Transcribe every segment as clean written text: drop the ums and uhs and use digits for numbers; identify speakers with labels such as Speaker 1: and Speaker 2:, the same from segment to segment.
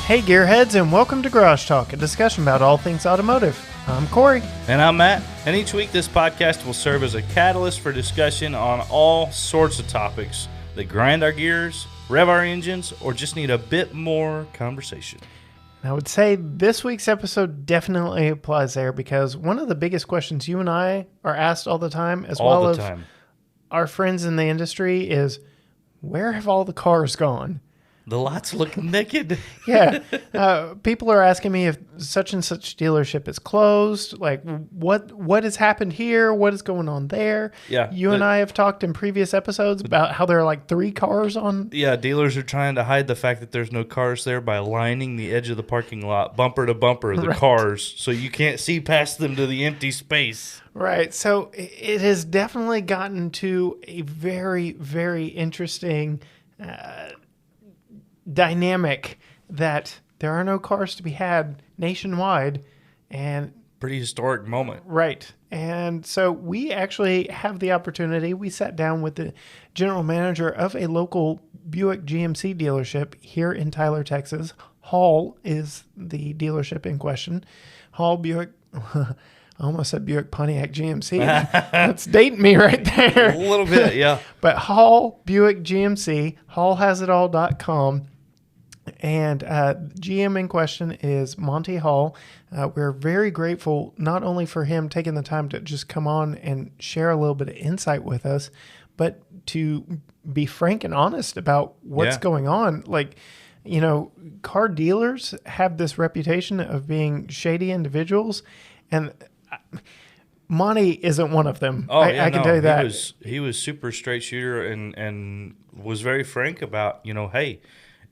Speaker 1: Hey Gearheads, and welcome to Garage Talk, a discussion about all things automotive. I'm Cory.
Speaker 2: And I'm Matt. And each week this podcast will serve as a catalyst for discussion on all sorts of topics that grind our gears, rev our engines, or just need a bit more conversation.
Speaker 1: I would say this week's episode definitely applies there because one of the biggest questions you and I are asked all the time, as well as our friends in the industry, is where have all the cars gone?
Speaker 2: The lots look naked.
Speaker 1: Yeah. People are asking me if such and such dealership is closed. Like, what has happened here? What is going on there?
Speaker 2: Yeah.
Speaker 1: You and I have talked in previous episodes about how there are like 3 cars on.
Speaker 2: Yeah, dealers are trying to hide the fact that there's no cars there by lining the edge of the parking lot, bumper to bumper, the cars, so you can't see past them to the empty space.
Speaker 1: Right. So it has definitely gotten to a very, very interesting dynamic that there are no cars to be had nationwide, and
Speaker 2: pretty historic moment.
Speaker 1: Right. And so we actually have the opportunity. We sat down with the general manager of a local Buick GMC dealership here in Tyler, Texas. Hall is the dealership in question. Hall Buick. I almost said Buick Pontiac GMC. That's dating me right there.
Speaker 2: A little bit, yeah.
Speaker 1: But Hall Buick GMC, hallhasitall.com. And GM in question is Monte Hall. We're very grateful not only for him taking the time to just come on and share a little bit of insight with us, but to be frank and honest about what's going on. Like, you know, car dealers have this reputation of being shady individuals, and Monte isn't one of them. I can tell you that.
Speaker 2: He was super straight shooter and was very frank about, hey,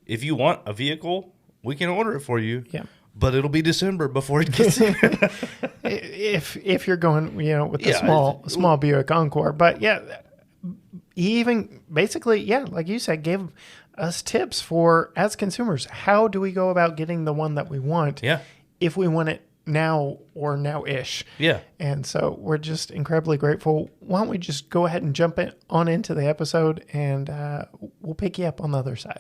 Speaker 2: if you want a vehicle, we can order it for you.
Speaker 1: Yeah.
Speaker 2: But it'll be December before it gets here.
Speaker 1: if you're going, with the small Buick Encore. But yeah, he even basically, like you said, gave us tips for, as consumers, how do we go about getting the one that we want?
Speaker 2: Yeah.
Speaker 1: If we want it now or now-ish.
Speaker 2: Yeah.
Speaker 1: And so we're just incredibly grateful. Why don't we just go ahead and jump on into the episode, and we'll pick you up on the other side.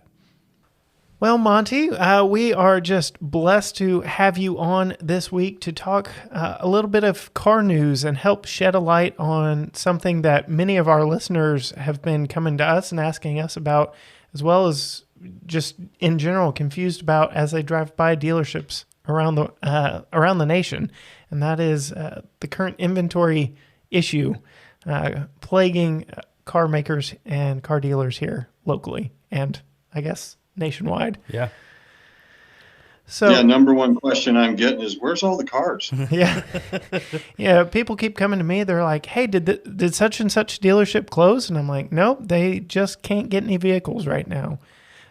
Speaker 1: Well, Monte, we are just blessed to have you on this week to talk a little bit of car news and help shed a light on something that many of our listeners have been coming to us and asking us about, as well as just in general confused about as they drive by dealerships around the nation, and that is the current inventory issue plaguing car makers and car dealers here locally, and I guess nationwide.
Speaker 2: Yeah.
Speaker 1: So
Speaker 3: number one question I'm getting is, where's all the cars?
Speaker 1: Yeah. People keep coming to me. They're like, hey, did such and such dealership close? And I'm like, nope, they just can't get any vehicles right now.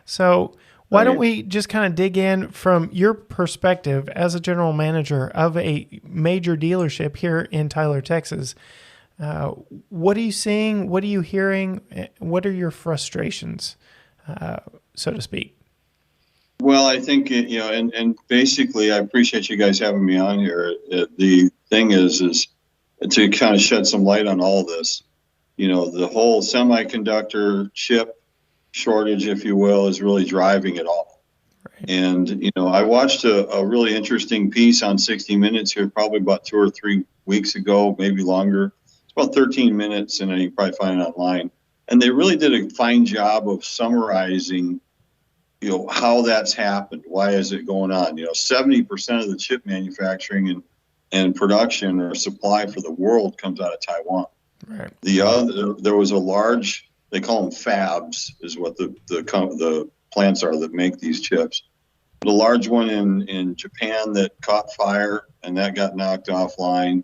Speaker 1: So why don't we just kind of dig in from your perspective as a general manager of a major dealership here in Tyler, Texas? What are you seeing? What are you hearing? What are your frustrations, so to speak?
Speaker 3: Well, I think, and basically I appreciate you guys having me on here. The thing is to kind of shed some light on all this. The whole semiconductor chip shortage, if you will, is really driving it all. Right. And, I watched a really interesting piece on 60 Minutes here, probably about 2 or 3 weeks ago, maybe longer. It's about 13 minutes, and you can probably find it online. And they really did a fine job of summarizing, how that's happened. Why is it going on? 70% of the chip manufacturing and production or supply for the world comes out of Taiwan.
Speaker 1: Right.
Speaker 3: There was a large, they call them fabs, is what the plants are that make these chips. The large one in Japan that caught fire and that got knocked offline.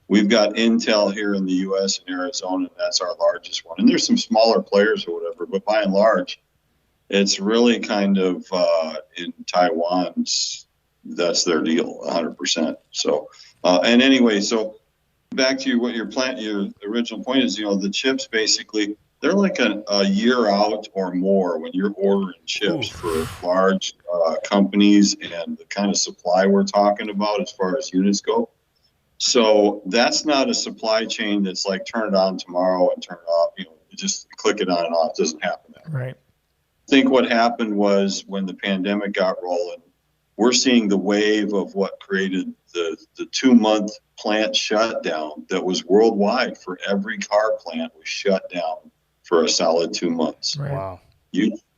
Speaker 3: We've got Intel here in the U.S. and Arizona, and that's our largest one. And there's some smaller players or whatever, but by and large, it's really kind of in Taiwan's, that's their deal, 100%. So, and anyway, so back to what your original point is, the chips basically, they're like a year out or more when you're ordering chips for large companies and the kind of supply we're talking about as far as units go. So that's not a supply chain that's like turn it on tomorrow and turn it off. You just click it on and off. It doesn't happen that way.
Speaker 1: Right.
Speaker 3: I think what happened was when the pandemic got rolling, we're seeing the wave of what created the 2-month plant shutdown that was worldwide. For every car plant was shut down for a solid 2 months.
Speaker 1: Right.
Speaker 2: Wow.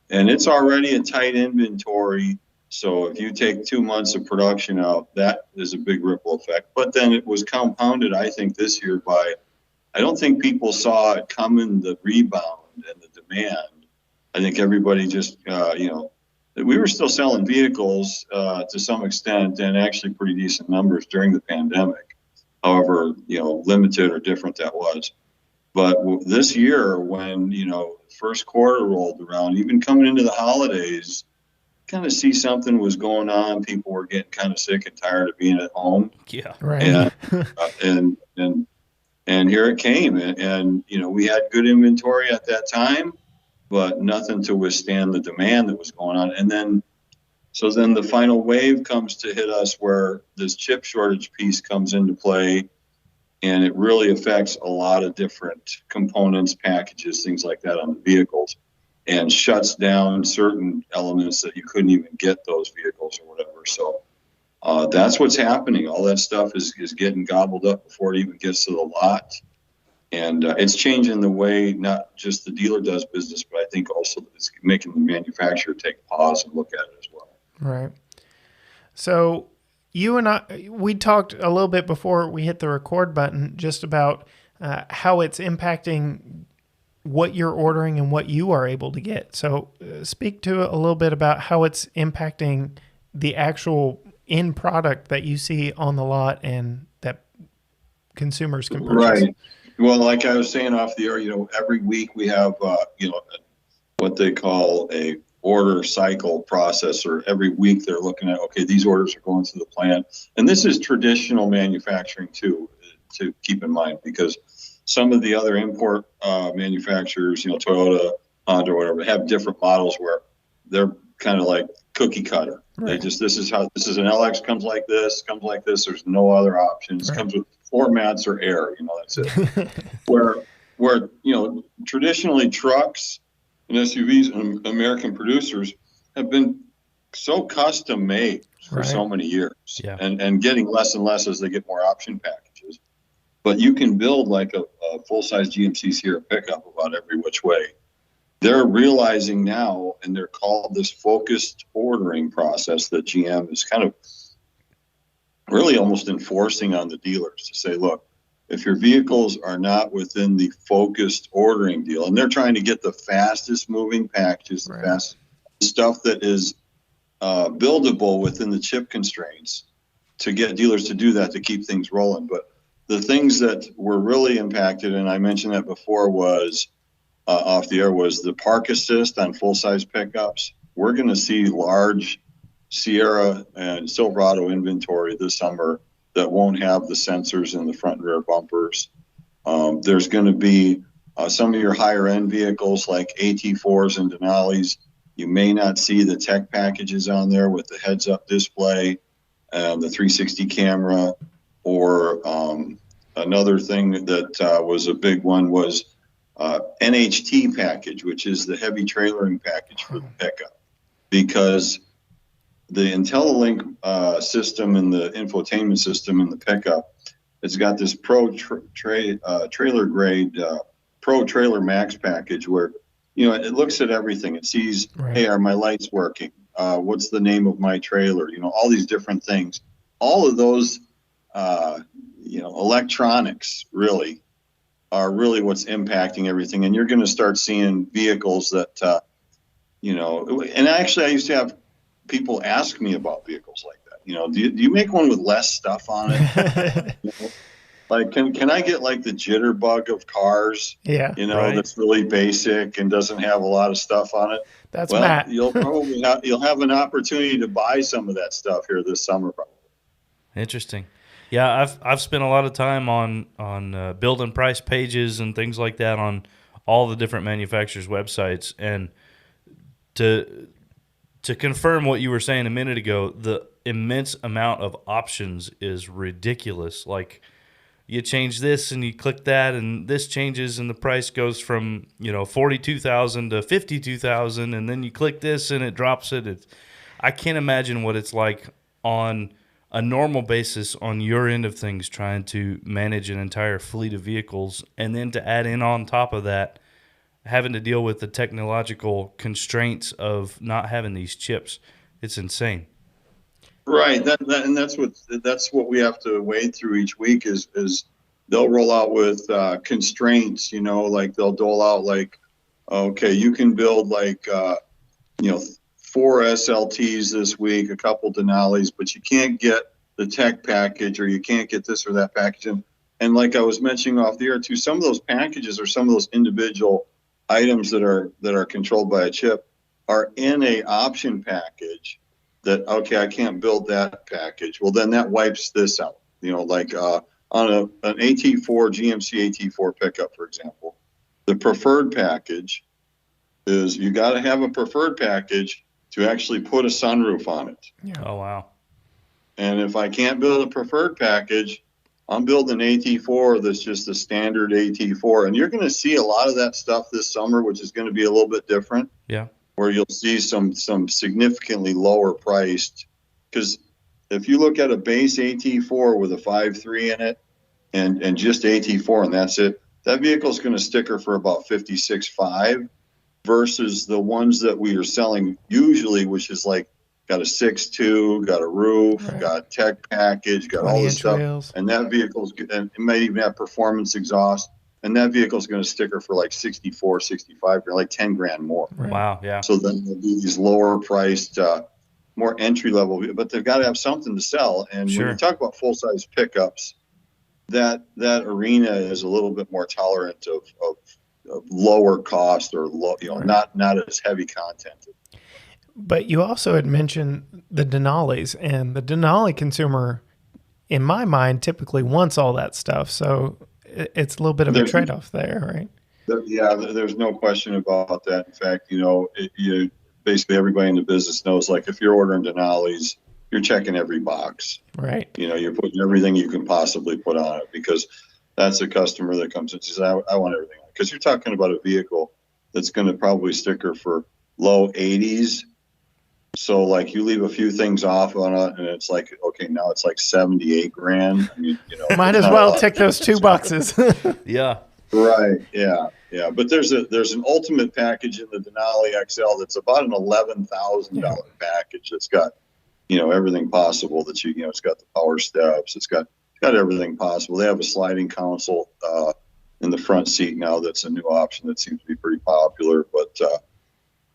Speaker 3: And it's already a tight inventory. So if you take 2 months of production out, that is a big ripple effect. But then it was compounded, I think, this year by, I don't think people saw it coming, the rebound and the demand. I think everybody just, we were still selling vehicles to some extent, and actually pretty decent numbers during the pandemic. However, limited or different that was. But this year, when, first quarter rolled around, even coming into the holidays, kind of see something was going on. People were getting kind of sick and tired of being at home.
Speaker 2: Yeah.
Speaker 1: Right.
Speaker 3: And here it came. And we had good inventory at that time, but nothing to withstand the demand that was going on. And then the final wave comes to hit us, where this chip shortage piece comes into play, and it really affects a lot of different components, packages, things like that on the vehicles, and shuts down certain elements that you couldn't even get those vehicles or whatever. So that's what's happening. All that stuff is getting gobbled up before it even gets to the lot. And it's changing the way not just the dealer does business, but I think also it's making the manufacturer take a pause and look at it as well.
Speaker 1: Right. So you and we talked a little bit before we hit the record button just about how it's impacting what you're ordering and what you are able to get. So speak to a little bit about how it's impacting the actual end product that you see on the lot and that consumers can purchase.
Speaker 3: Right. Well, like I was saying off the air, every week we have, what they call a order cycle processor. Every week they're looking at, okay, these orders are going to the plant. And this is traditional manufacturing too, to keep in mind, because some of the other import manufacturers, Toyota, Honda, or whatever, have different models where they're kind of like cookie cutter. Right. This is an LX comes like this. There's no other options. Right. Comes with floor mats or air. That's it. where traditionally trucks and SUVs and American producers have been so custom made for so many years, and getting less and less as they get more option packages. But you can build like a full-size GMC Sierra pickup about every which way. They're realizing now, and they're called this focused ordering process that GM is kind of really almost enforcing on the dealers to say, look, if your vehicles are not within the focused ordering deal, and they're trying to get the fastest moving packages, the fast stuff that is buildable within the chip constraints, to get dealers to do that, to keep things rolling. But the things that were really impacted, and I mentioned that before, was off the air, was the park assist on full-size pickups. We're going to see large Sierra and Silverado inventory this summer that won't have the sensors in the front and rear bumpers. There's going to be some of your higher-end vehicles like AT4s and Denali's. You may not see the tech packages on there with the heads-up display and the 360 camera. Or another thing that was a big one was NHT package, which is the heavy trailering package for the pickup, because the IntelliLink system and the infotainment system in the pickup, it's got this trailer grade Pro Trailer Max package where it looks at everything. It sees, hey, are my lights working? What's the name of my trailer? All these different things. All of those electronics really are what's impacting everything. And you're going to start seeing vehicles that, and actually I used to have people ask me about vehicles like that. Do you make one with less stuff on it? Like, can I get like the jitterbug of cars? Yeah. That's really basic and doesn't have a lot of stuff on it.
Speaker 1: That's Matt.
Speaker 3: You'll probably you'll have an opportunity to buy some of that stuff here this summer, probably.
Speaker 2: Interesting. Yeah, I've spent a lot of time on build and price pages and things like that on all the different manufacturers' websites, and to confirm what you were saying a minute ago, the immense amount of options is ridiculous. Like, you change this and you click that, and this changes, and the price goes from $42,000 to $52,000, and then you click this and it drops it. I can't imagine what it's like on a normal basis on your end of things, trying to manage an entire fleet of vehicles, and then to add in on top of that, having to deal with the technological constraints of not having these chips. It's insane.
Speaker 3: Right. And that's what we have to wade through each week is they'll roll out with constraints, like they'll dole out like, okay, you can build like, 4 SLTs this week, a couple Denali's, but you can't get the tech package or you can't get this or that package. And like I was mentioning off the air too, some of those packages or some of those individual items that are controlled by a chip are in a option package that, okay, I can't build that package. Well, then that wipes this out, like on an AT4, GMC AT4 pickup, for example, the preferred package is you got to have a preferred package to actually put a sunroof on it.
Speaker 1: Yeah.
Speaker 2: Oh, wow.
Speaker 3: And if I can't build a preferred package, I'm building an AT4 that's just a standard AT4. And you're going to see a lot of that stuff this summer, which is going to be a little bit different.
Speaker 2: Yeah.
Speaker 3: Where you'll see some significantly lower priced. Because if you look at a base AT4 with a 5.3 in it and just AT4 and that's it, that vehicle is going to sticker for about $56,500 versus the ones that we are selling usually, which is like got a 6.2, got a roof,
Speaker 1: Right.
Speaker 3: got tech package, got all this stuff.
Speaker 1: Wheels.
Speaker 3: And that vehicle's, and it might even have performance exhaust. And that vehicle's going to sticker for like 64, 65, like 10 grand more.
Speaker 1: Right.
Speaker 2: Wow. Yeah.
Speaker 3: So then there'll be these lower priced, more entry level, but they've got to have something to sell. And
Speaker 2: Sure.
Speaker 3: when you talk about full size pickups, that arena is a little bit more tolerant of lower cost or low,
Speaker 1: Right.
Speaker 3: not as heavy content.
Speaker 1: But you also had mentioned the Denali's, and the Denali consumer, in my mind, typically wants all that stuff. So it's a little bit of a trade-off there, right?
Speaker 3: There's no question about that. In fact, basically everybody in the business knows, like if you're ordering Denali's, you're checking every box.
Speaker 1: Right.
Speaker 3: You're putting everything you can possibly put on it because that's a customer that comes in and says, I want everything. Because you're talking about a vehicle that's going to probably sticker for low 80s. So like you leave a few things off on it and it's like, okay, now it's like 78 grand. I mean,
Speaker 1: Might as well tick those 2 boxes.
Speaker 2: Yeah.
Speaker 3: Right. Yeah. Yeah. But there's an ultimate package in the Denali XL that's about an $11,000 package. That's got, everything possible that it's got the power steps. It's got everything possible. They have a sliding console in the front seat now. That's a new option that seems to be pretty popular. But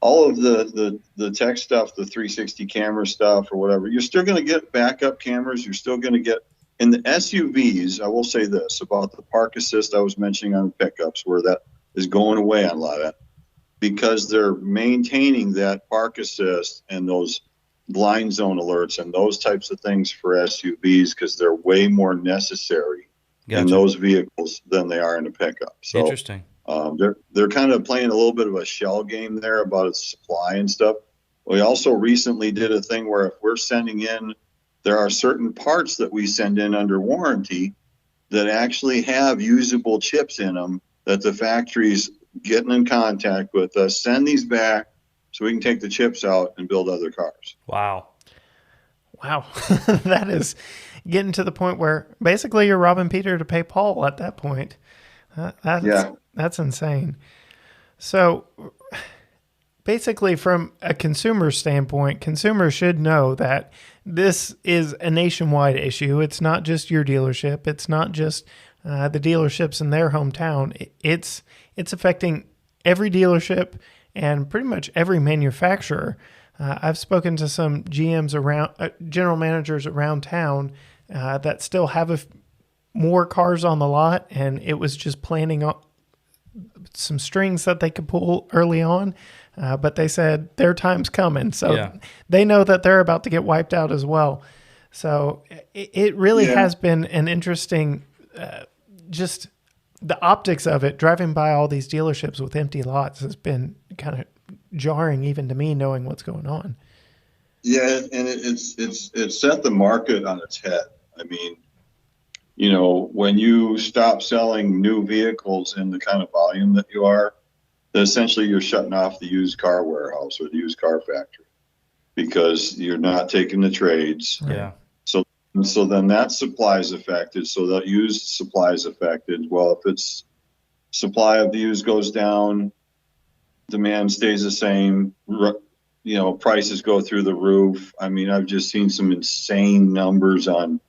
Speaker 3: all of the tech stuff, the 360 camera stuff or whatever, you're still going to get backup cameras. You're still going to get in the SUVs. I will say this about the park assist I was mentioning on the pickups, where that is going away on a lot of that, because they're maintaining that park assist and those blind zone alerts and those types of things for SUVs because they're way more necessary in those vehicles than they are in a pickup. So
Speaker 2: interesting.
Speaker 3: They're kind of playing a little bit of a shell game there about its supply and stuff. We also recently did a thing where if we're sending in, there are certain parts that we send in under warranty that actually have usable chips in them that the factory's getting in contact with us, send these back so we can take the chips out and build other cars.
Speaker 2: Wow.
Speaker 1: That is getting to the point where basically you're robbing Peter to pay Paul at that point. That's insane. So basically, from a consumer standpoint, consumers should know that this is a nationwide issue. It's not just your dealership. It's not just the dealerships in their hometown. It's affecting every dealership and pretty much every manufacturer. I've spoken to some GMs around, general managers around town that still have more cars on the lot, and it was just planning on some strings that they could pull early on. But they said their time's coming. So they know that they're about to get wiped out as well. So it really has been an interesting, just the optics of it, driving by all these dealerships with empty lots has been kind of jarring even to me, knowing what's going on.
Speaker 3: Yeah. And it's set the market on its head. I mean, when you stop selling new vehicles in the kind of volume that you are, essentially you're shutting off the used car warehouse or the used car factory. because you're not taking the trades.
Speaker 1: Right.
Speaker 2: Yeah.
Speaker 3: So then that supply is affected. So that used supply is affected. Well, if it's supply of the used goes down, demand stays the same, prices go through the roof. I mean, I've just seen some insane numbers on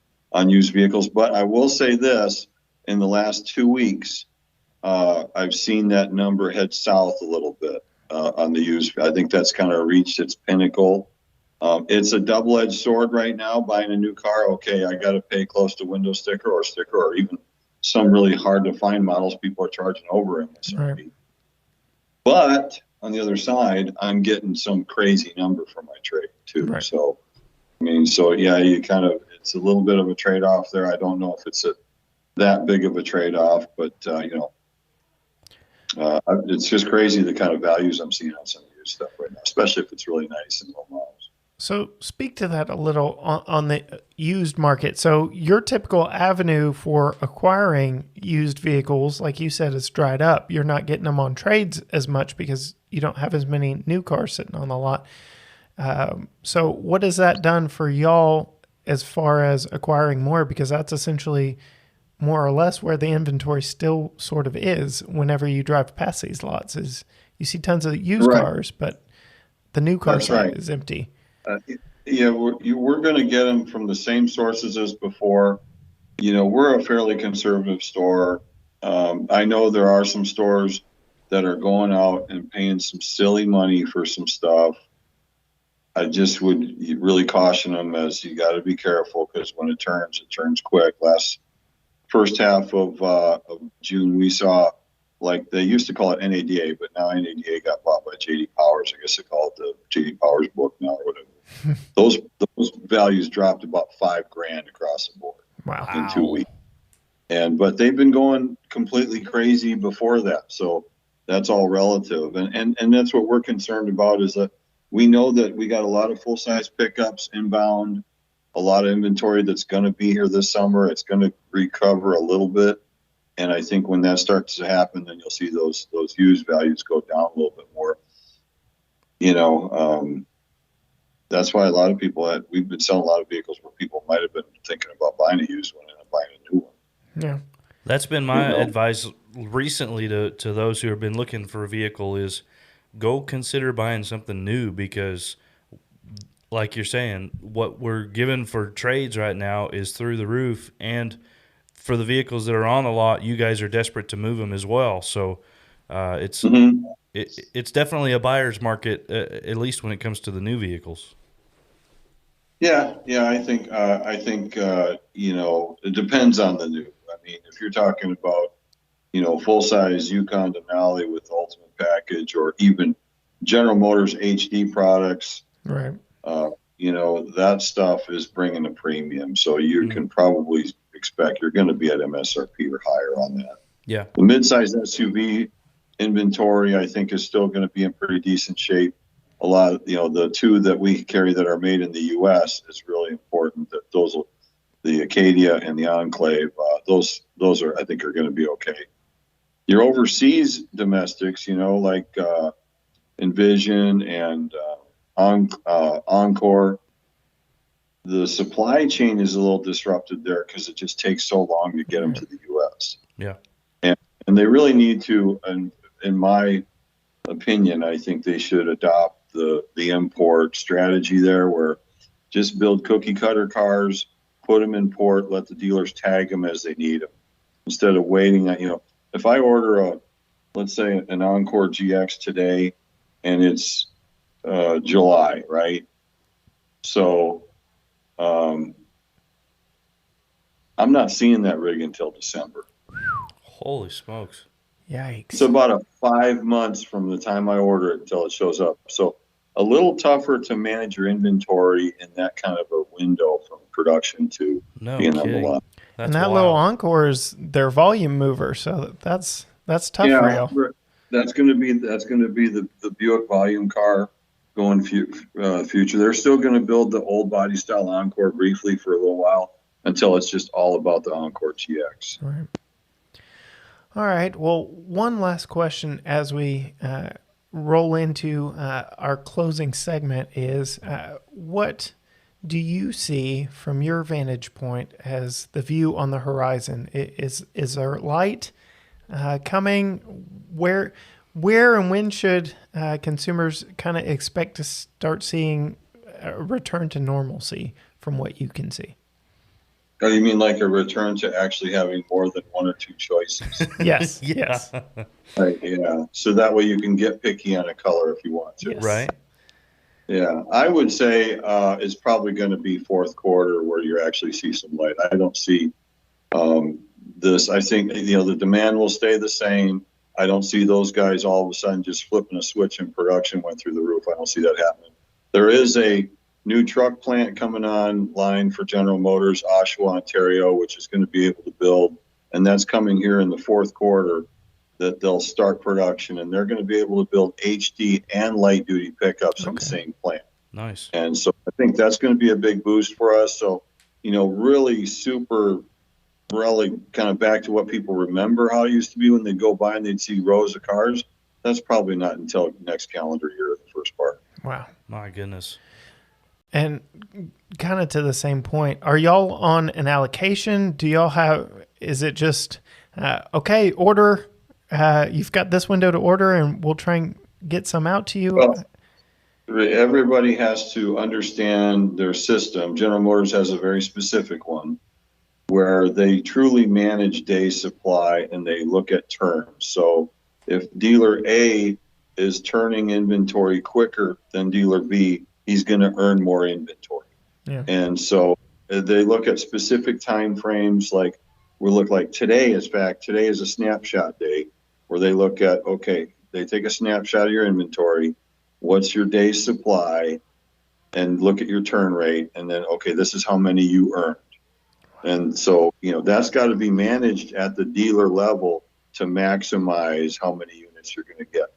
Speaker 3: used vehicles. But I will say this, in the last 2 weeks, I've seen that number head south a little bit on the used. I think that's kind of reached its pinnacle. It's a double-edged sword right now, buying a new car. Okay, I got to pay close to window sticker, or even some really hard to find models people are charging over MSRP.
Speaker 1: Right.
Speaker 3: But on the other side, I'm getting some crazy number for my trade too.
Speaker 1: Right.
Speaker 3: So, yeah, it's a little bit of a trade-off there. I don't know if it's that big of a trade-off, but it's just crazy the kind of values I'm seeing on some of your stuff right now, especially if it's really nice and low miles.
Speaker 1: So speak to that a little on the used market. So your typical avenue for acquiring used vehicles, like you said, is dried up. You're not getting them on trades as much because you don't have as many new cars sitting on the lot. So what has that done for y'all as far as acquiring more? Because that's essentially more or less where the inventory still sort of is whenever you drive past these lots. Is you see tons of used cars, but the new car side is empty.
Speaker 3: We're going to get them from the same sources as before. We're a fairly conservative store. I know there are some stores that are going out and paying some silly money for some stuff. I just would really caution them, as you got to be careful, because when it turns quick. First half of June, we saw, like they used to call it NADA, but now NADA got bought by JD Powers. I guess they call it the JD Powers book now or whatever. Those values dropped about $5,000 across the board.
Speaker 1: Wow.
Speaker 3: In 2 weeks. But they've been going completely crazy before that. So that's all relative. And that's what we're concerned about, is that we know that we got a lot of full-size pickups inbound, a lot of inventory that's going to be here this summer. It's going to recover a little bit. And I think when that starts to happen, then you'll see those used values go down a little bit more. That's why a lot of people we've been selling a lot of vehicles where people might have been thinking about buying a used one and not buying a new one.
Speaker 1: Yeah.
Speaker 2: That's been my advice recently to those who have been looking for a vehicle, is go consider buying something new, because like you're saying, what we're given for trades right now is through the roof, and for the vehicles that are on the lot, you guys are desperate to move them as well. So it's definitely a buyer's market, at least when it comes to the new vehicles.
Speaker 3: Yeah, I think it depends on the new. I mean, if you're talking about full size Yukon Denali with Ultimate Package, or even General Motors HD products,
Speaker 1: right?
Speaker 3: That stuff is bringing a premium, so you can probably expect you're going to be at MSRP or higher on that.
Speaker 2: Yeah,
Speaker 3: the midsize SUV inventory, I think, is still going to be in pretty decent shape. A lot of, the two that we carry that are made in the U.S. is really important. That the Acadia and the Enclave, those are, I think, are going to be okay. Your overseas domestics, like Envision and Encore, the supply chain is a little disrupted there because it just takes so long to get them to the U.S.
Speaker 2: Yeah,
Speaker 3: and they really need to, and in my opinion, I think they should adopt the import strategy there, where just build cookie cutter cars, put them in port, let the dealers tag them as they need them, instead of waiting. If I order let's say an Encore GX today, and it's July, right? So I'm not seeing that rig until December.
Speaker 2: Holy smokes!
Speaker 1: Yikes!
Speaker 3: It's about 5 months from the time I order it until it shows up. So a little tougher to manage your inventory in that kind of a window from production to being on the lot.
Speaker 1: And that little Encore is their volume mover, so that's tough for you.
Speaker 3: That's going to be the Buick volume car going future. They're still going to build the old body style Encore briefly for a little while until it's just all about the Encore GX.
Speaker 1: All right. Well, one last question as we roll into our closing segment is what do you see from your vantage point as the view on the horizon? Is there light coming? Where and when should consumers kind of expect to start seeing a return to normalcy from what you can see?
Speaker 3: Oh, you mean like a return to actually having more than one or two choices?
Speaker 1: Yes.
Speaker 2: Yeah.
Speaker 1: Yes.
Speaker 3: Right, yeah. So that way you can get picky on a color if you want to.
Speaker 1: Yes.
Speaker 2: Right.
Speaker 3: Yeah, I would say it's probably going to be fourth quarter where you actually see some light. I don't see this. I think, the demand will stay the same. I don't see those guys all of a sudden just flipping a switch and production went through the roof. I don't see that happening. There is a new truck plant coming online for General Motors, Oshawa, Ontario, which is going to be able to build, and that's coming here in the fourth quarter, that they'll start production, and they're going to be able to build HD and light duty pickups in the same plant.
Speaker 2: Nice.
Speaker 3: And so I think that's going to be a big boost for us. So, really kind of back to what people remember how it used to be when they'd go by and they'd see rows of cars. That's probably not until next calendar year, the first part.
Speaker 1: Wow.
Speaker 2: My goodness.
Speaker 1: And kind of to the same point, are y'all on an allocation? Is it just, okay, order, you've got this window to order and we'll try and get some out to you?
Speaker 3: Well, everybody has to understand their system. General Motors has a very specific one where they truly manage day supply and they look at turns. So if dealer A is turning inventory quicker than dealer B, he's going to earn more inventory.
Speaker 1: Yeah.
Speaker 3: And so they look at specific time frames. Like today is a snapshot day where they look at, okay, they take a snapshot of your inventory. What's your day's supply? And look at your turn rate. And then, okay, this is how many you earned. And so, that's got to be managed at the dealer level to maximize how many units you're going to get.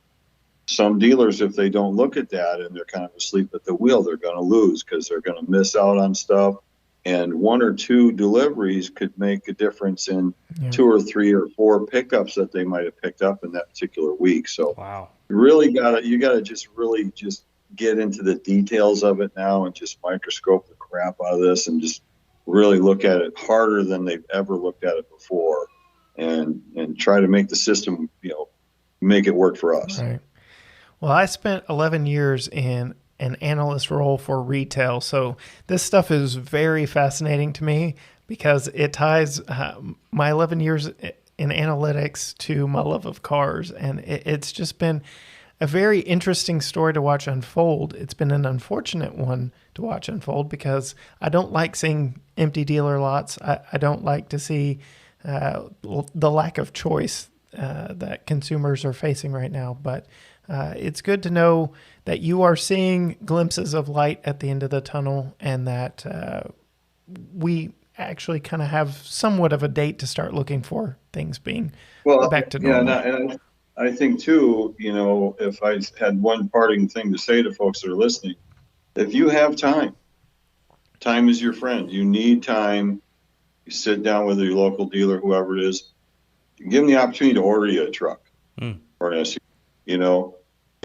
Speaker 3: Some dealers, if they don't look at that and they're kind of asleep at the wheel, they're going to lose because they're going to miss out on stuff. And one or two deliveries could make a difference in 2 or 3 or 4 pickups that they might have picked up in that particular week. So
Speaker 2: Wow.
Speaker 3: you gotta just really just get into the details of it now and just microscope the crap out of this and just really look at it harder than they've ever looked at it before and try to make the system, make it work for us.
Speaker 1: Right. Well, I spent 11 years in an analyst role for retail. So this stuff is very fascinating to me because it ties my 11 years in analytics to my love of cars. And it's just been a very interesting story to watch unfold. It's been an unfortunate one to watch unfold because I don't like seeing empty dealer lots. I don't like to see the lack of choice that consumers are facing right now. But it's good to know that you are seeing glimpses of light at the end of the tunnel and that we actually kind of have somewhat of a date to start looking for things being back to normal.
Speaker 3: And I think too, if I had one parting thing to say to folks that are listening, if you have time is your friend. You need time. You sit down with your local dealer, whoever it is, give them the opportunity to order you a truck or an SUV,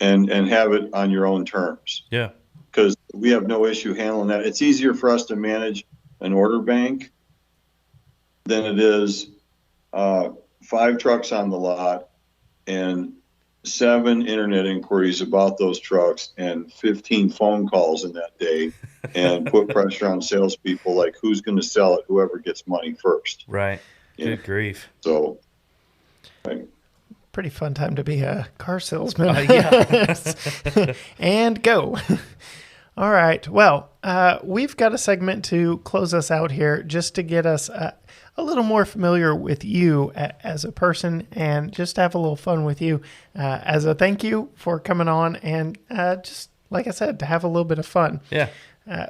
Speaker 3: and have it on your own terms.
Speaker 2: Yeah.
Speaker 3: Because we have no issue handling that. It's easier for us to manage an order bank than it is 5 trucks on the lot and 7 internet inquiries about those trucks and 15 phone calls in that day and put pressure on salespeople like who's going to sell it, whoever gets money first.
Speaker 2: Right. Good grief.
Speaker 3: So, right.
Speaker 1: Pretty fun time to be a car salesman.
Speaker 2: Yeah.
Speaker 1: And go. All right. Well, we've got a segment to close us out here just to get us a little more familiar with you as a person and just have a little fun with you as a thank you for coming on and just, like I said, to have a little bit of fun.
Speaker 2: Yeah.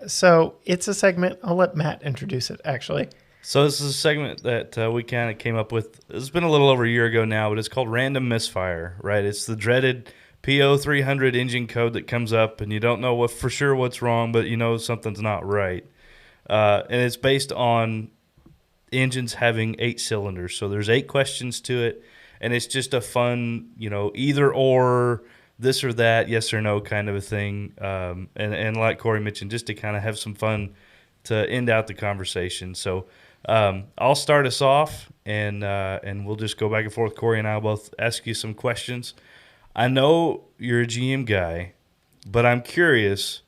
Speaker 1: So it's a segment. I'll let Matt introduce it, actually.
Speaker 2: So this is a segment that we kind of came up with. It's been a little over a year ago now, but it's called Random Misfire, right? It's the dreaded PO300 engine code that comes up, and you don't know for sure what's wrong, but you know something's not right. And it's based on engines having 8 cylinders. So there's 8 questions to it, and it's just a fun, either or this or that, yes or no kind of a thing. And like Cory mentioned, just to kind of have some fun to end out the conversation. So I'll start us off, and we'll just go back and forth. Cory and I will both ask you some questions. I know you're a GM guy, but I'm curious,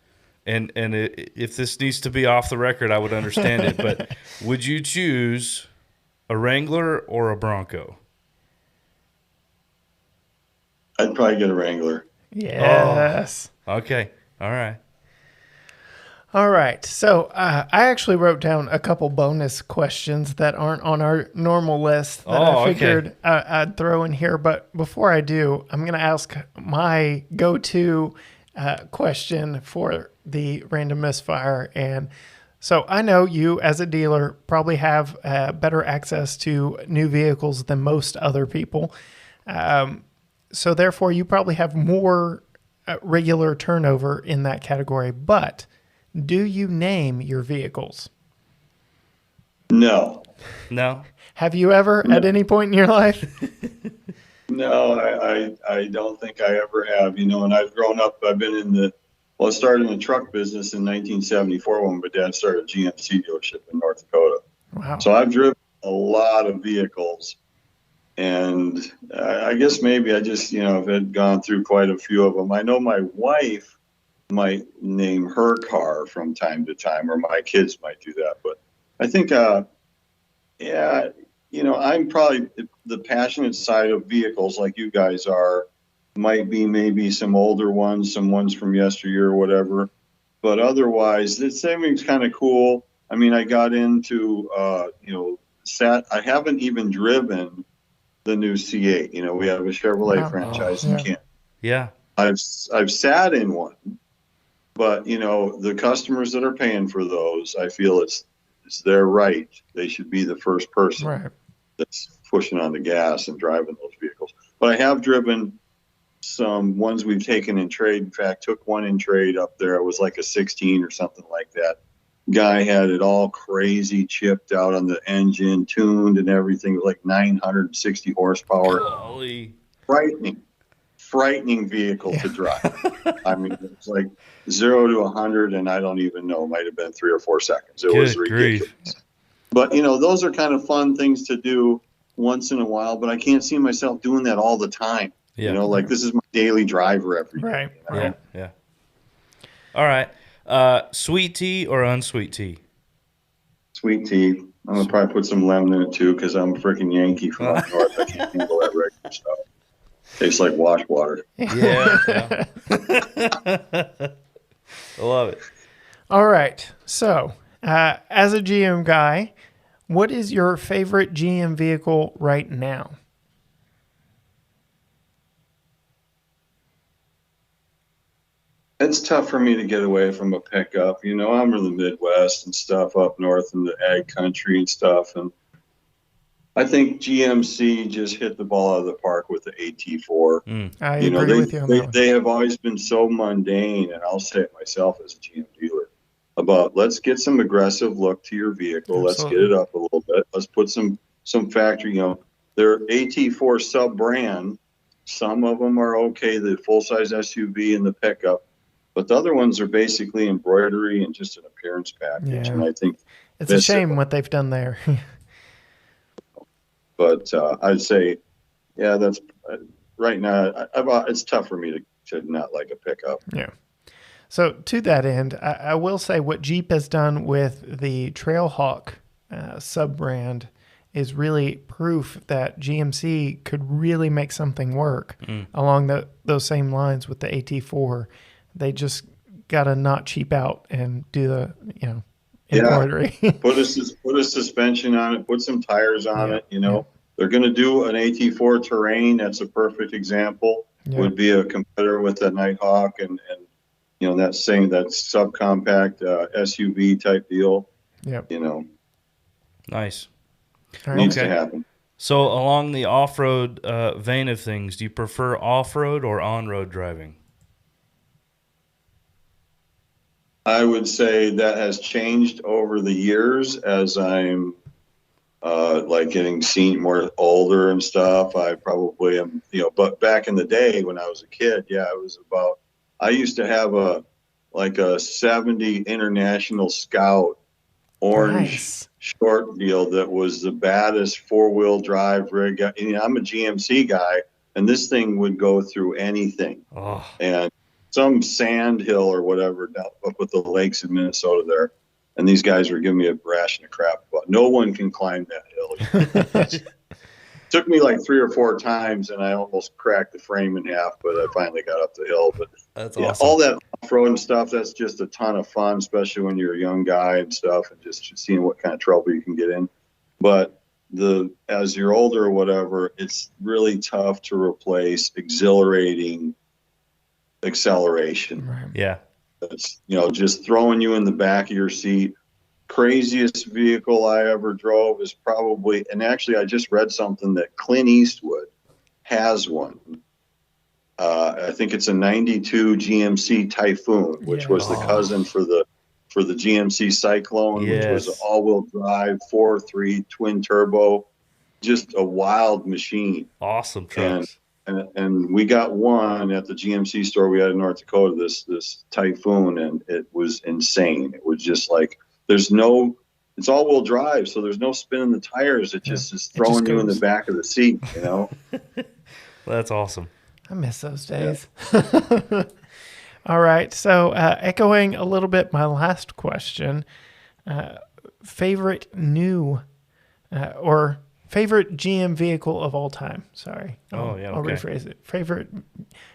Speaker 2: and if this needs to be off the record, I would understand it. But would you choose a Wrangler or a Bronco?
Speaker 3: I'd probably get a Wrangler.
Speaker 1: Yes.
Speaker 2: Oh, okay. All right.
Speaker 1: All right. So I actually wrote down a couple bonus questions that aren't on our normal list that I figured I'd throw in here. But before I do, I'm going to ask my go-to question for the random misfire. And so I know you, as a dealer, probably have better access to new vehicles than most other people. So therefore, you probably have more regular turnover in that category. But do you name your vehicles?
Speaker 3: No.
Speaker 2: No?
Speaker 1: Have you ever at any point in your life?
Speaker 3: No, I don't think I ever have. And I've grown up, I started in the truck business in 1974 when my dad started a GMC dealership in North Dakota.
Speaker 1: Wow.
Speaker 3: So I've driven a lot of vehicles. And I guess maybe I just, have had gone through quite a few of them. I know my wife might name her car from time to time, or my kids might do that. But I think, I'm probably the passionate side of vehicles like you guys are. Might be maybe some older ones, some ones from yesteryear or whatever. But otherwise, this thing's kind of cool. I mean, I got into, I haven't even driven the new C8. We have a Chevrolet franchise in Canton.
Speaker 2: Yeah.
Speaker 3: I've sat in one, but the customers that are paying for those, I feel it's their right. They should be the first person that's pushing on the gas and driving those vehicles. But I have driven some ones we've taken in trade. In fact, took one in trade up there. It was like a 16 or something like that. Guy had it all crazy chipped out on the engine, tuned and everything. It was like 960 horsepower.
Speaker 2: Golly.
Speaker 3: Frightening vehicle to drive. I mean, it's like 0 to 100, and I don't even know. It might have been 3 or 4 seconds. It was ridiculous. Grief. But those are kind of fun things to do once in a while. But I can't see myself doing that all the time.
Speaker 2: Yeah.
Speaker 3: This is my daily driver every day.
Speaker 1: Right.
Speaker 2: Yeah. All right. Sweet tea or unsweet tea?
Speaker 3: Sweet tea. I'm going to probably put some lemon in it, too, because I'm a freaking Yankee from up north. I can't handle that regular stuff. Tastes like wash water.
Speaker 2: Yeah. I love it.
Speaker 1: All right. So, as a GM guy, what is your favorite GM vehicle right now?
Speaker 3: It's tough for me to get away from a pickup. I'm in the Midwest and stuff, up north in the ag country and stuff. And I think GMC just hit the ball out of the park with the AT4.
Speaker 1: I agree with you on that one.
Speaker 3: They have always been so mundane, and I'll say it myself as a GM dealer, about let's get some aggressive look to your vehicle.
Speaker 1: Absolutely.
Speaker 3: Let's get it up a little bit. Let's put some factory, their AT4 sub-brand. Some of them are okay, the full-size SUV and the pickup. But the other ones are basically embroidery and just an appearance package.
Speaker 1: Yeah.
Speaker 3: And I think
Speaker 1: it's a shame what they've done there.
Speaker 3: But I'd say, that's right now. It's tough for me to not like a pickup.
Speaker 1: Yeah. So to that end, I will say what Jeep has done with the Trailhawk sub-brand is really proof that GMC could really make something work along those same lines with the AT4. They just got to not cheap out and do the, embroidery.
Speaker 3: Put a suspension on it, put some tires on it, They're going to do an AT4 Terrain. That's a perfect example. Would be a competitor with that Nighthawk and that subcompact SUV type deal.
Speaker 1: Yep.
Speaker 2: Nice.
Speaker 3: Needs to happen.
Speaker 2: So along the off-road vein of things, do you prefer off-road or on-road driving?
Speaker 3: I would say that has changed over the years as I'm like getting seen more older and stuff. I probably am, but back in the day when I was a kid, I used to have a 70 International Scout orange
Speaker 1: Nice.
Speaker 3: short deal that was the baddest 4-wheel drive rig. I'm a GMC guy, and this thing would go through anything.
Speaker 2: Oh,
Speaker 3: And some sand hill or whatever up with the lakes in Minnesota there. And these guys were giving me a ration of crap about no one can climb that hill. Took me like 3 or 4 times, and I almost cracked the frame in half, but I finally got up the hill. But
Speaker 2: that's
Speaker 3: yeah,
Speaker 2: awesome.
Speaker 3: all that off-road and stuff, that's just a ton of fun, especially when you're a young guy and stuff, and just seeing what kind of trouble you can get in. But as you're older or whatever, it's really tough to replace exhilarating acceleration.
Speaker 1: Right.
Speaker 2: Yeah.
Speaker 3: It's, just throwing you in the back of your seat. Craziest vehicle I ever drove is probably, and actually I just read something that Clint Eastwood has one. I think it's a 92 GMC Typhoon, which was the cousin for the GMC Cyclone, which was an all-wheel drive 4.3 twin turbo, just a wild machine.
Speaker 2: Awesome trucks.
Speaker 3: And we got one at the GMC store we had in North Dakota, this Typhoon, and it was insane. It was just like, it's all-wheel drive, so there's no spin in the tires. It just is throwing you in the back of the seat,
Speaker 2: That's awesome.
Speaker 1: I miss those days. Yeah. All right. So echoing a little bit my last question, favorite new or favorite GM vehicle of all time? Sorry. I'll rephrase it. Favorite,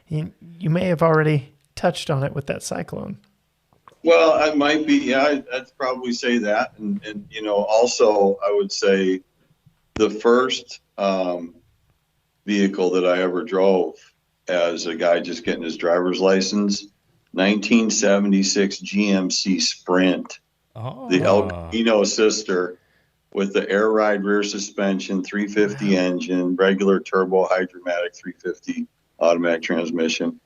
Speaker 1: you may have already touched on it with that Cyclone.
Speaker 3: Well, I might be. Yeah, I'd probably say that. And also I would say the first vehicle that I ever drove as a guy just getting his driver's license, 1976 GMC Sprint, the El Camino sister with the air ride rear suspension, 350 engine, regular turbo hydromatic 350 automatic transmission.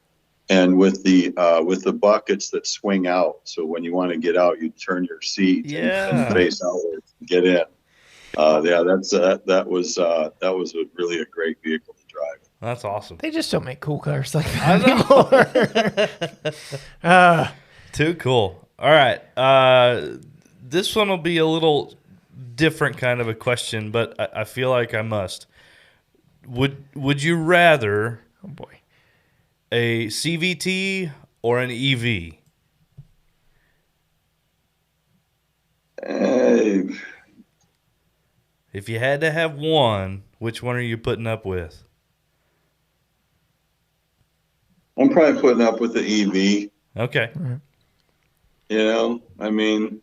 Speaker 3: And with the buckets that swing out, so when you want to get out, you turn your seat and face outwards to get in. That was really a great vehicle to drive.
Speaker 2: That's awesome.
Speaker 1: They just don't make cool cars like that anymore.
Speaker 2: Too cool. All right, this one will be a little different kind of a question, but I feel like I must. Would you rather?
Speaker 1: Oh boy.
Speaker 2: A CVT or an EV? If you had to have one, which one are you putting up with?
Speaker 3: I'm probably putting up with the EV.
Speaker 2: Okay.
Speaker 3: I mean,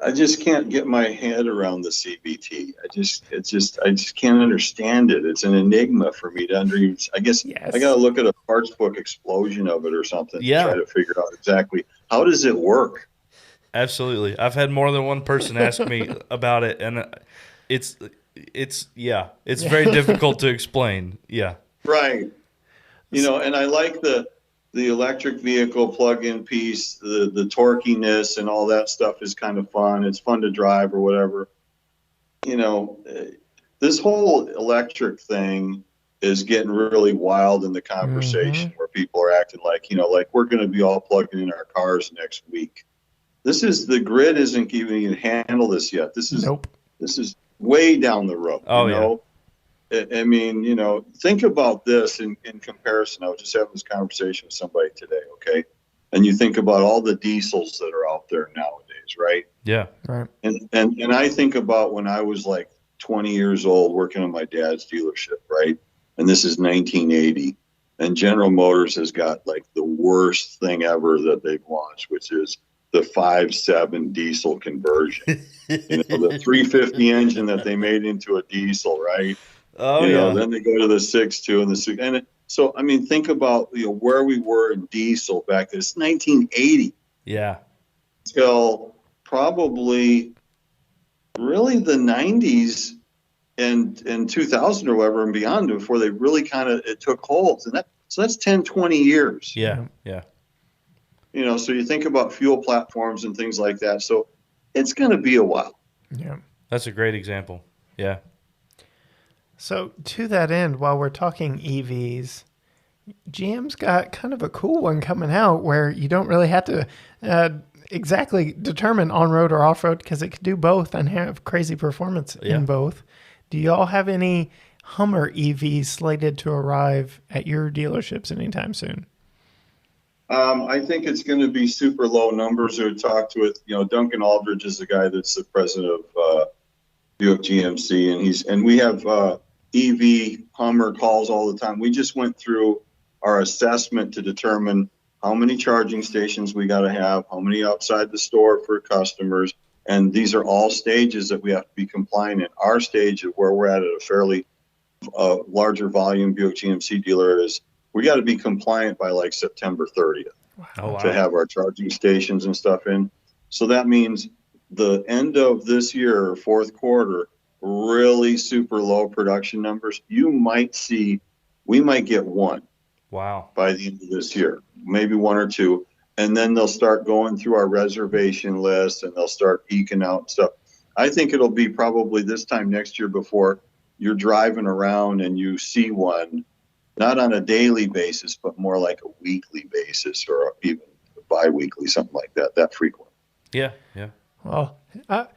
Speaker 3: I just can't get my head around the CVT. I just can't understand it. It's an enigma for me to understand. I guess I got to look at a parts book explosion of it or something to try to figure out exactly how does it work.
Speaker 2: Absolutely. I've had more than one person ask me about it, and it's very difficult to explain. Yeah.
Speaker 3: Right. And I like the electric vehicle plug-in piece, the torquiness and all that stuff is kind of fun. It's fun to drive or whatever. This whole electric thing is getting really wild in the conversation where people are acting like, like we're going to be all plugging in our cars next week. The grid isn't even handle this yet. This is way down the road. I mean, think about this in comparison. I was just having this conversation with somebody today, okay? And you think about all the diesels that are out there nowadays, right?
Speaker 2: Yeah.
Speaker 1: Right.
Speaker 3: And I think about when I was like 20 years old working on my dad's dealership, right? And this is 1980. And General Motors has got like the worst thing ever that they've launched, which is the 5.7 diesel conversion. The 350 engine that they made into a diesel, right? Then they go to the 6.2 and the 6. And so, I mean, think about where we were in diesel back then. It's 1980.
Speaker 2: Yeah.
Speaker 3: Till probably really the 90s and 2000 or whatever and beyond before they really it took hold. And that's 10, 20 years.
Speaker 2: Yeah. Yeah.
Speaker 3: So you think about fuel platforms and things like that. So it's going to be a while.
Speaker 1: Yeah.
Speaker 2: That's a great example. Yeah.
Speaker 1: So to that end, while we're talking EVs, GM's got kind of a cool one coming out where you don't really have to exactly determine on-road or off-road because it can do both and have crazy performance in both. Do y'all have any Hummer EVs slated to arrive at your dealerships anytime soon?
Speaker 3: I think it's going to be super low numbers. I talked with, Duncan Aldridge is the guy that's the president of Buick GMC, and we have EV Hummer calls all the time. We just went through our assessment to determine how many charging stations we got to have, how many outside the store for customers, and these are all stages that we have to be compliant in. Our stage of where we're at a fairly larger volume Buick GMC dealer is we got to be compliant by like September 30th to have our charging stations and stuff in. So that means the end of this year, fourth quarter, really super low production numbers. We might get one.
Speaker 2: Wow.
Speaker 3: By the end of this year, maybe one or two. And then they'll start going through our reservation list and they'll start eking out stuff. I think it'll be probably this time next year before you're driving around and you see one, not on a daily basis, but more like a weekly basis or even bi-weekly, something like that frequent.
Speaker 2: Yeah, yeah.
Speaker 1: Well,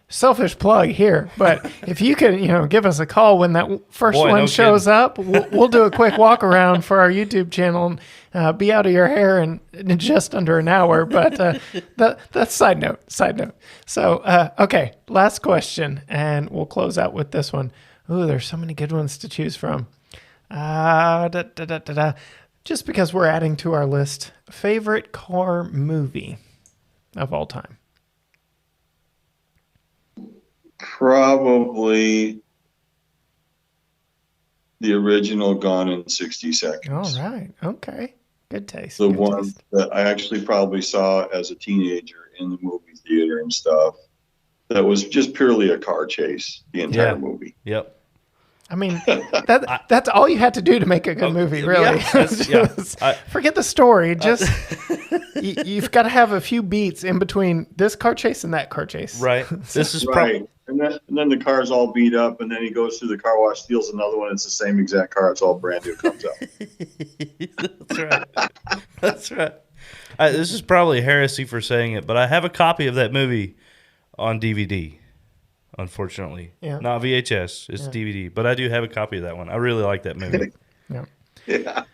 Speaker 1: selfish plug here, but if you can, give us a call when that first one shows up, we'll do a quick walk around for our YouTube channel and be out of your hair in just under an hour. But that's side note. So, okay, last question, and we'll close out with this one. Ooh, there's so many good ones to choose from. Just because we're adding to our list, favorite car movie of all time.
Speaker 3: Probably the original Gone in 60 Seconds.
Speaker 1: All right. Okay. Good taste.
Speaker 3: The one that I actually probably saw as a teenager in the movie theater and stuff. That was just purely a car chase, the entire movie.
Speaker 2: Yep.
Speaker 1: I mean, that's all you had to do to make a good movie, really. Forget the story. Just you've got to have a few beats in between this car chase and that car chase.
Speaker 2: Right. This is
Speaker 3: right. And then the car's all beat up, and then he goes through the car wash, steals another one. It's the same exact car. It's all brand new. Comes out.
Speaker 2: That's right. That's right. This is probably heresy for saying it, but I have a copy of that movie on DVD. Unfortunately, not VHS. It's DVD, but I do have a copy of that one. I really like that movie.
Speaker 3: Yeah.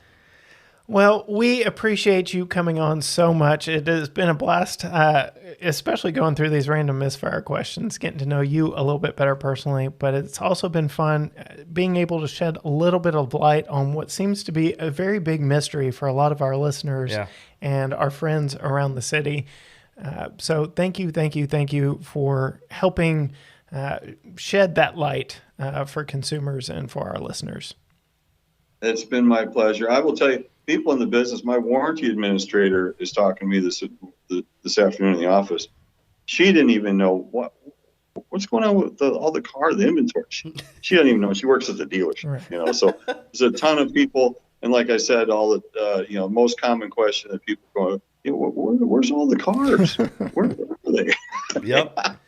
Speaker 1: Well, we appreciate you coming on so much. It has been a blast, especially going through these random misfire questions, getting to know you a little bit better personally. But it's also been fun being able to shed a little bit of light on what seems to be a very big mystery for a lot of our listeners and our friends around the city. So thank you for helping shed that light for consumers and for our listeners.
Speaker 3: It's been my pleasure. I will tell you, people in the business, my warranty administrator is talking to me this afternoon in the office. She didn't even know what's going on with all the inventory. She doesn't even know. She works at the dealership,
Speaker 1: right.
Speaker 3: So there's a ton of people. And like I said, all the, most common question that people go, where's all the cars? Where are they?
Speaker 2: Yep.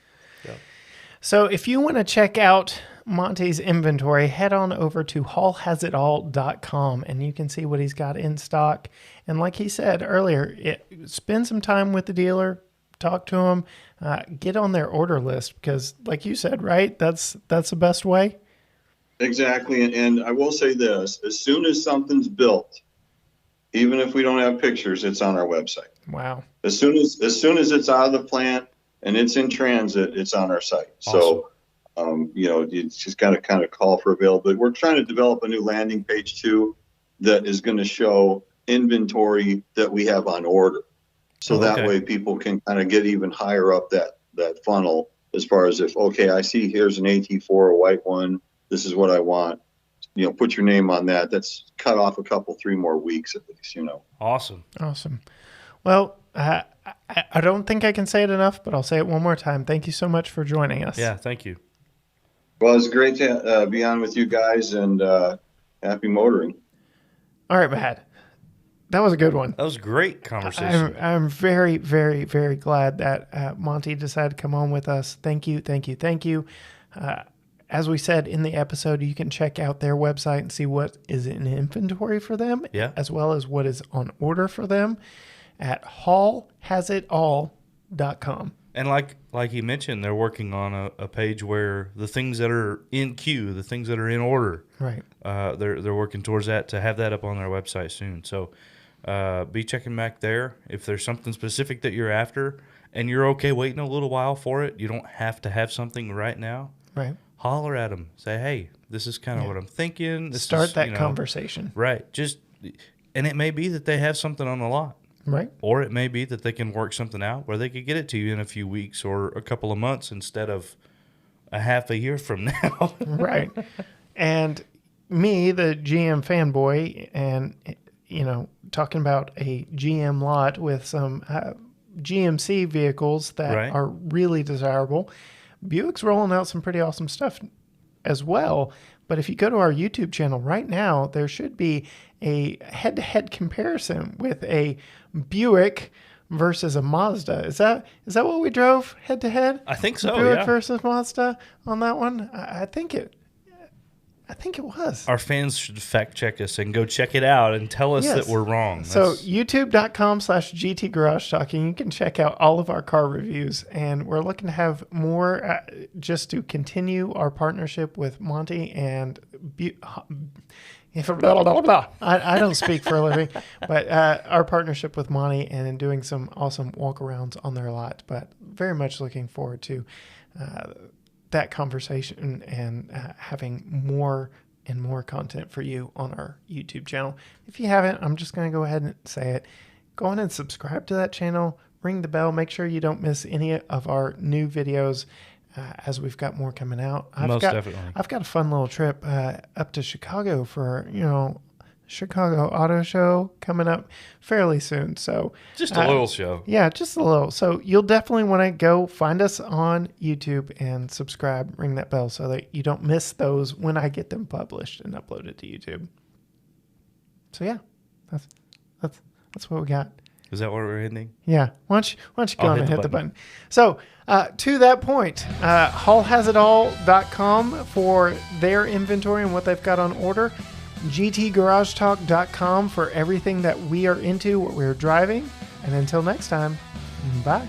Speaker 1: So if you want to check out Monte's inventory, head on over to haulhasitall.com and you can see what he's got in stock. And like he said earlier, spend some time with the dealer, talk to him, get on their order list because like you said, right? That's the best way.
Speaker 3: Exactly. And I will say this, as soon as something's built, even if we don't have pictures, it's on our website.
Speaker 1: Wow.
Speaker 3: As soon as it's out of the plant and it's in transit, it's on our site.
Speaker 2: Awesome.
Speaker 3: So, you just got to kind of call for availability. We're trying to develop a new landing page too, that is going to show inventory that we have on order. So that way people can kind of get even higher up that funnel as far as I see here's an AT4, a white one. This is what I want. Put your name on that. That's cut off 3 more weeks at least,
Speaker 2: Awesome.
Speaker 1: Well, I don't think I can say it enough, but I'll say it one more time. Thank you so much for joining us.
Speaker 2: Yeah, thank you.
Speaker 3: Well, it's great to be on with you guys, and happy motoring.
Speaker 1: All right, Matt. That was a good one.
Speaker 2: That was a great conversation.
Speaker 1: I'm very, very, very glad that Monte decided to come on with us. Thank you. As we said in the episode, you can check out their website and see what is in inventory for them,
Speaker 2: Yeah.
Speaker 1: as well as what is on order for them at hallhasitall.com.
Speaker 2: And like he mentioned, they're working on a page where the things that are in queue, the things that are in order,
Speaker 1: Right.
Speaker 2: They're working towards that to have that up on their website soon. So be checking back there. If there's something specific that you're after and you're okay waiting a little while for it, you don't have to have something right now.
Speaker 1: Right.
Speaker 2: Holler at them. Say, hey, this is kind of what I'm thinking. This
Speaker 1: Start
Speaker 2: is,
Speaker 1: that conversation.
Speaker 2: Right. And it may be that they have something on the lot.
Speaker 1: Right.
Speaker 2: Or it may be that they can work something out where they could get it to you in a few weeks or a couple of months instead of a half a year from now.
Speaker 1: Right. And me, the GM fanboy, and, talking about a GM lot with some GMC vehicles that
Speaker 2: Right.
Speaker 1: are really desirable. Buick's rolling out some pretty awesome stuff as well. But if you go to our YouTube channel right now, there should be a head-to-head comparison with a Buick versus a Mazda. Is that what we drove head-to-head?
Speaker 2: I think so,
Speaker 1: Buick
Speaker 2: yeah.
Speaker 1: versus Mazda on that one? I think it was.
Speaker 2: Our fans should fact check us and go check it out and tell us
Speaker 1: Yes.
Speaker 2: that we're wrong.
Speaker 1: So youtube.com/GT Garage Talking, you can check out all of our car reviews, and we're looking to have more just to continue our partnership with Monte and I don't speak for a living, but our partnership with Monte and in doing some awesome walk-arounds on their lot. But very much looking forward to that conversation and having more and more content for you on our YouTube channel. If you haven't, I'm just going to go ahead and say it. Go on and subscribe to that channel. Ring the bell. Make sure you don't miss any of our new videos as we've got more coming out.
Speaker 2: Definitely.
Speaker 1: I've got a fun little trip up to Chicago for, Chicago Auto Show coming up fairly soon. So
Speaker 2: Just a little show.
Speaker 1: yeah, just a little. So you'll definitely want to go find us on YouTube and subscribe, ring that bell so that you don't miss those when I get them published and uploaded to YouTube. So yeah, that's what we got.
Speaker 2: Is that where we're ending?
Speaker 1: Yeah. Why don't you go
Speaker 2: I'll
Speaker 1: on
Speaker 2: hit
Speaker 1: and
Speaker 2: the
Speaker 1: hit the
Speaker 2: button.
Speaker 1: button. So to that point, hallhasitall.com for their inventory and what they've got on order. GTGarageTalk.com for everything that we are into, what we're driving. And until next time, bye.